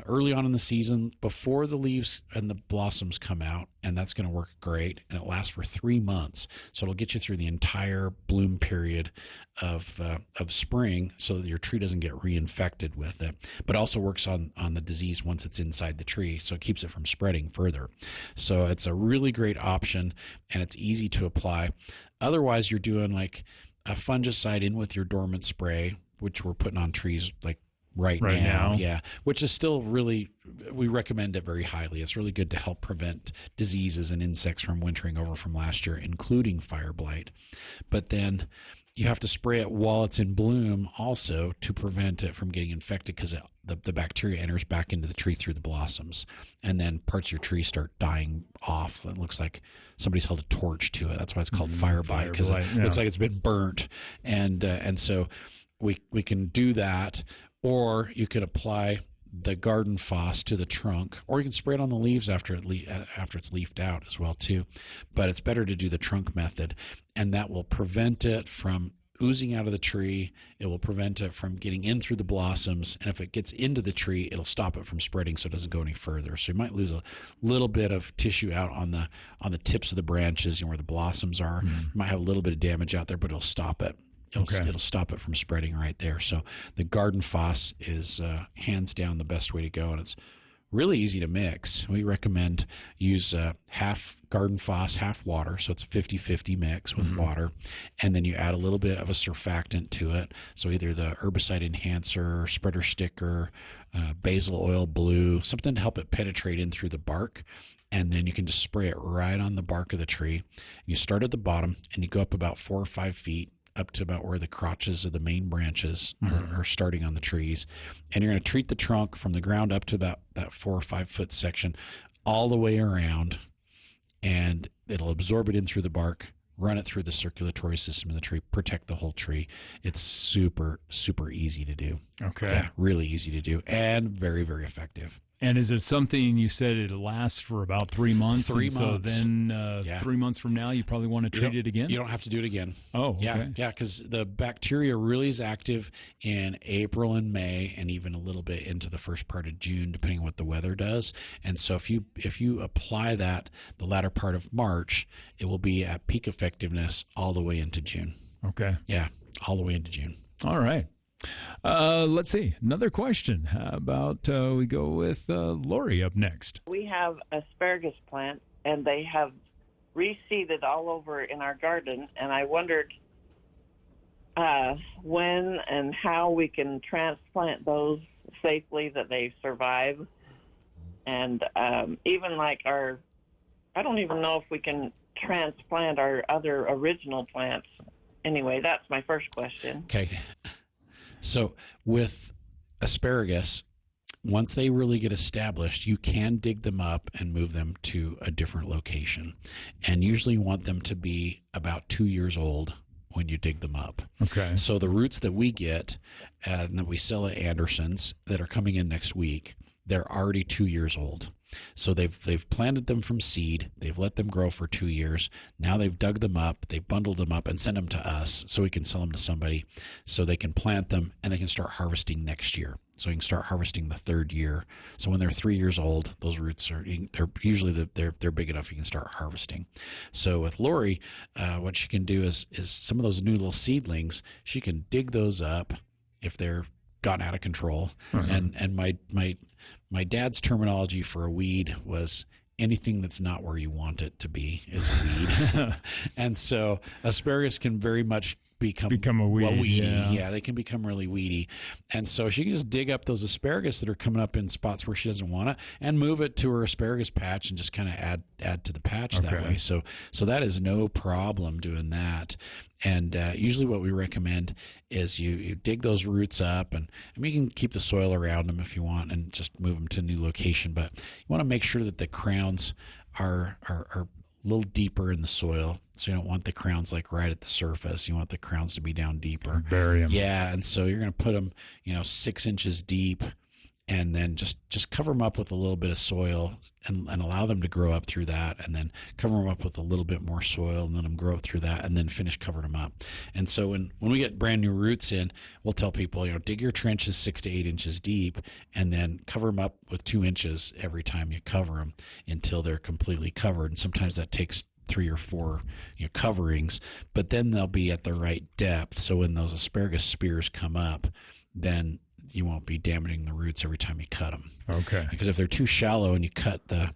early on in the season before the leaves and the blossoms come out, and that's going to work great. And it lasts for 3 months, so it'll get you through the entire bloom period of spring, so that your tree doesn't get reinfected with it. But also works on the disease once it's inside the tree, so it keeps it from spreading further. So it's a really great option, and it's easy to apply. Otherwise, you're doing like a fungicide in with your dormant spray, which we're putting on trees like right now. Yeah, which is still really, we recommend it very highly. It's really good to help prevent diseases and insects from wintering over from last year, including fire blight. But then you have to spray it while it's in bloom also to prevent it from getting infected, because the bacteria enters back into the tree through the blossoms, and then parts of your tree start dying off. It looks like somebody's held a torch to it. That's why it's called fire blight, because it looks like it's been burnt. And so we can do that. Or you can apply the garden foss to the trunk, or you can spray it on the leaves after it's leafed out as well too. But it's better to do the trunk method, and that will prevent it from oozing out of the tree. It will prevent it from getting in through the blossoms, and if it gets into the tree, it'll stop it from spreading so it doesn't go any further. So you might lose a little bit of tissue out on the tips of the branches, where the blossoms are. You might have a little bit of damage out there, but it'll stop it. It'll stop it from spreading right there. So the garden foss is hands down the best way to go, and it's really easy to mix. We recommend use half garden foss, half water, so it's a 50-50 mix with water, and then you add a little bit of a surfactant to it. So either the herbicide enhancer, spreader sticker, basil oil blue, something to help it penetrate in through the bark. And then you can just spray it right on the bark of the tree. You start at the bottom, and you go up about 4 or 5 feet, up to about where the crotches of the main branches are starting on the trees. And you're going to treat the trunk from the ground up to about that 4 or 5 foot section all the way around, and it'll absorb it in through the bark, run it through the circulatory system of the tree, protect the whole tree. It's super, super easy to do. Okay. Yeah, really easy to do, and very, very effective. And is it something you said it lasts for about 3 months? 3 months. So then 3 months from now, you probably want to treat it again? You don't have to do it again. Oh, okay. Yeah, because the bacteria really is active in April and May, and even a little bit into the first part of June, depending on what the weather does. And so if you apply that the latter part of March, it will be at peak effectiveness all the way into June. Okay. Yeah, all the way into June. All right. Let's see. Another question. How about we go with Lori up next? We have asparagus plant, and they have reseeded all over in our garden, and I wondered when and how we can transplant those safely that they survive. And even like I don't even know if we can transplant our other original plants. Anyway, that's my first question. Okay. So with asparagus, once they really get established, you can dig them up and move them to a different location. And usually you want them to be about 2 years old when you dig them up. Okay. So the roots that we get and that we sell at Anderson's that are coming in next week, they're already 2 years old. So they've planted them from seed. They've let them grow for 2 years. Now they've dug them up. They've bundled them up and sent them to us so we can sell them to somebody so they can plant them and they can start harvesting next year. So you can start harvesting the third year. So when they're 3 years old, those roots they're usually they're big enough you can start harvesting. So with Lori, what she can do is some of those new little seedlings, she can dig those up if they're gotten out of control. And my dad's terminology for a weed was anything that's not where you want it to be is a weed. And so asparagus can very much become a weed. Weedy. Yeah, they can become really weedy. And so she can just dig up those asparagus that are coming up in spots where she doesn't want it and move it to her asparagus patch and just kind of add to the patch that way. So that is no problem doing that. And usually what we recommend is you dig those roots up, and I mean, you can keep the soil around them if you want and just move them to a new location. But you want to make sure that the crowns are a little deeper in the soil. So you don't want the crowns like right at the surface. You want the crowns to be down deeper. Bury them. Yeah, and so you're going to put them, 6 inches deep and then just cover them up with a little bit of soil and allow them to grow up through that, and then cover them up with a little bit more soil and let them grow up through that, and then finish covering them up. And so when we get brand new roots in, we'll tell people, dig your trenches 6 to 8 inches deep, and then cover them up with 2 inches every time you cover them until they're completely covered. And sometimes that takes 3 or 4 coverings, but then they'll be at the right depth. So when those asparagus spears come up, then you won't be damaging the roots every time you cut them. Okay. Because if they're too shallow and you cut the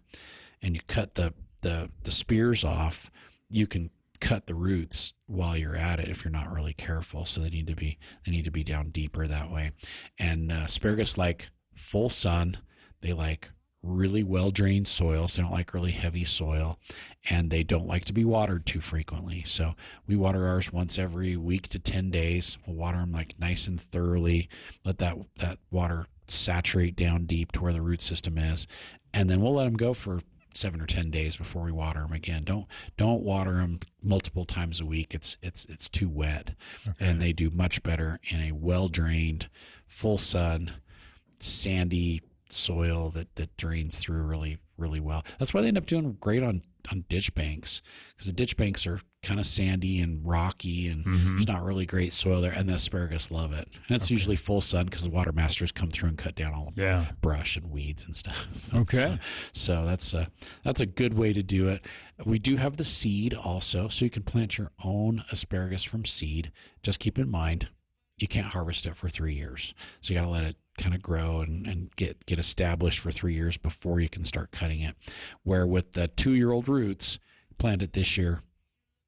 spears off, you can cut the roots while you're at it if you're not really careful. So they need to be down deeper that way. And asparagus like full sun. They like really well-drained soil, so they don't like really heavy soil, and they don't like to be watered too frequently. So we water ours once every week to 10 days. We'll water them like nice and thoroughly, let that water saturate down deep to where the root system is, and then we'll let them go for 7 or 10 days before we water them again. Don't water them multiple times a week. It's too wet. Okay. And they do much better in a well-drained, full sun, sandy soil that drains through really, really well. That's why they end up doing great on ditch banks, because the ditch banks are kind of sandy and rocky, and there's not really great soil there, and the asparagus love it. And it's usually full sun because the water masters come through and cut down all the brush and weeds and stuff. Okay. So that's a good way to do it. We do have the seed also, so you can plant your own asparagus from seed. Just keep in mind, you can't harvest it for 3 years. So you got to let it kind of grow and get established for 3 years before you can start cutting it. Where with the 2-year-old roots, plant it this year,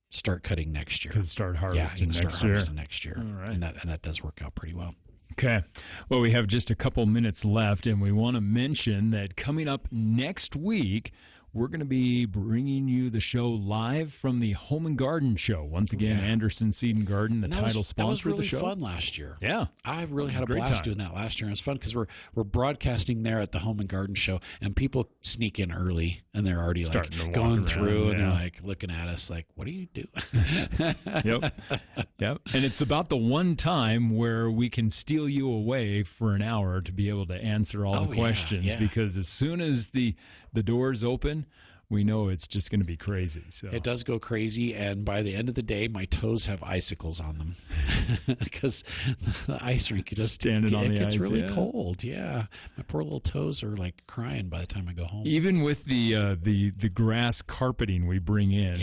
start cutting next year. Start harvesting next year. All right. And that does work out pretty well. Okay. Well, we have just a couple minutes left, and we want to mention that coming up next week, we're going to be bringing you the show live from the Home and Garden Show. Once again, Anderson Seed and Garden, the title sponsor of the show. That was really fun last year. Yeah. I really had a blast doing that last year. It was fun because we're broadcasting there at the Home and Garden Show, and people sneak in early, and they're already like going through, and they're like looking at us like, what do you do? Yep. And it's about the one time where we can steal you away for an hour to be able to answer all the questions, because as soon as the doors open, we know it's just going to be crazy. So it does go crazy, and by the end of the day, my toes have icicles on them because the ice rink just standing on the ice. It gets really cold. Yeah, my poor little toes are like crying by the time I go home. Even with the grass carpeting we bring in,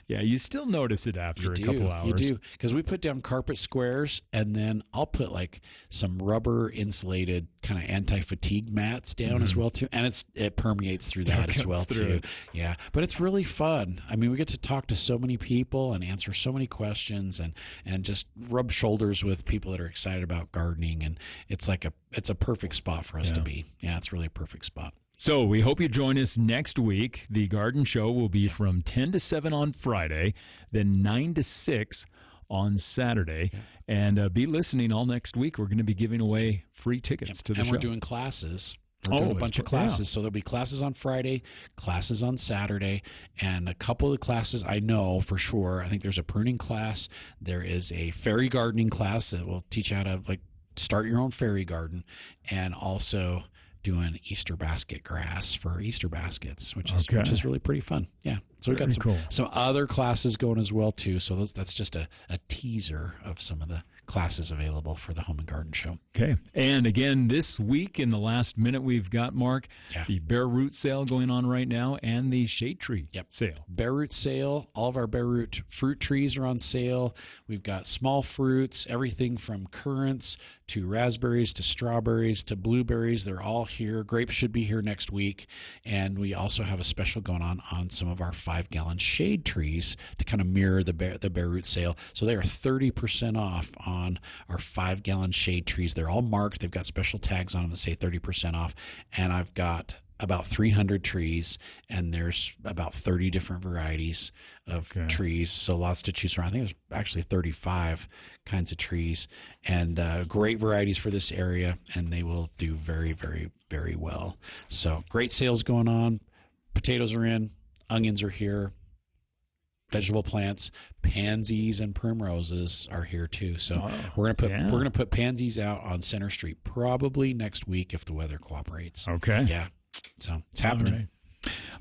you still notice it after a couple hours. You do, because we put down carpet squares, and then I'll put like some rubber insulated kind of anti-fatigue mats down as well too, and it permeates through that as well too. Yeah, but it's really fun. I mean, we get to talk to so many people and answer so many questions, and just rub shoulders with people that are excited about gardening, and it's a perfect spot for us to be. Yeah, it's really a perfect spot. So we hope you join us next week. The Garden Show will be from 10 to 7 on Friday, then 9 to 6 on Saturday. And be listening all next week. We're going to be giving away free tickets to the show. And we're doing classes. We're doing a bunch of classes. So there'll be classes on Friday, classes on Saturday, and a couple of the classes I know for sure. I think there's a pruning class. There is a fairy gardening class that will teach you how to start your own fairy garden, and also doing Easter basket grass for Easter baskets, which is really pretty fun. Yeah. So we've got some other classes going as well too. So that's just a teaser of some of the classes available for the Home and Garden Show. Okay. And again, this week in the last minute, we've got, Mark, the bare root sale going on right now, and the shade tree sale. Bare root sale. All of our bare root fruit trees are on sale. We've got small fruits, everything from currants to raspberries to strawberries to blueberries. They're all here. Grapes should be here next week. And we also have a special going on some of our 5-gallon shade trees to kind of mirror the bare root sale. So they are 30% off on our 5-gallon shade trees. They're all marked. They've got special tags on them that say 30% off. And I've got about 300 trees, and there's about 30 different varieties of trees, so lots to choose from. I think there's actually 35 kinds of trees, and great varieties for this area, and they will do very, very, very well. So great sales going on. Potatoes are in, onions are here. vegetable plants, pansies and primroses are here too. So we're gonna put pansies out on Center Street probably next week if the weather cooperates. Okay. Yeah. So it's happening. All right.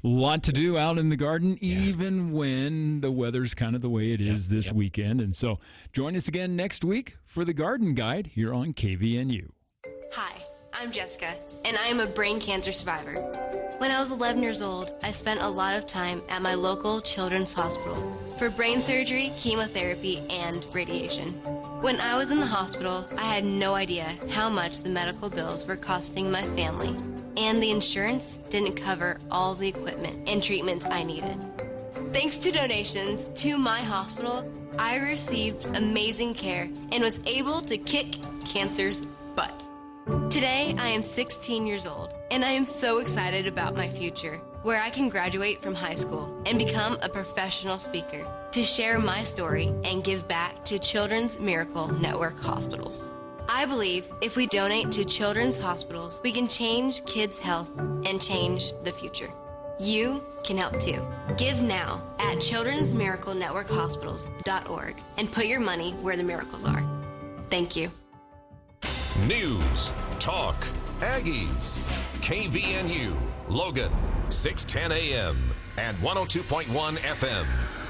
A lot to do out in the garden, even when the weather's kind of the way it is this weekend. And so join us again next week for the Garden Guide here on KVNU. Hi, I'm Jessica, and I am a brain cancer survivor. When I was 11 years old, I spent a lot of time at my local children's hospital for brain surgery, chemotherapy, and radiation. When I was in the hospital, I had no idea how much the medical bills were costing my family, and the insurance didn't cover all the equipment and treatments I needed. Thanks to donations to my hospital, I received amazing care and was able to kick cancer's butt. Today, I am 16 years old, and I am so excited about my future, where I can graduate from high school and become a professional speaker to share my story and give back to Children's Miracle Network hospitals. I believe if we donate to children's hospitals, we can change kids' health and change the future. You can help too. Give now at childrensmiraclenetworkhospitals.org and put your money where the miracles are. Thank you. News, talk, Aggies. KVNU, Logan, 610 AM and 102.1 FM.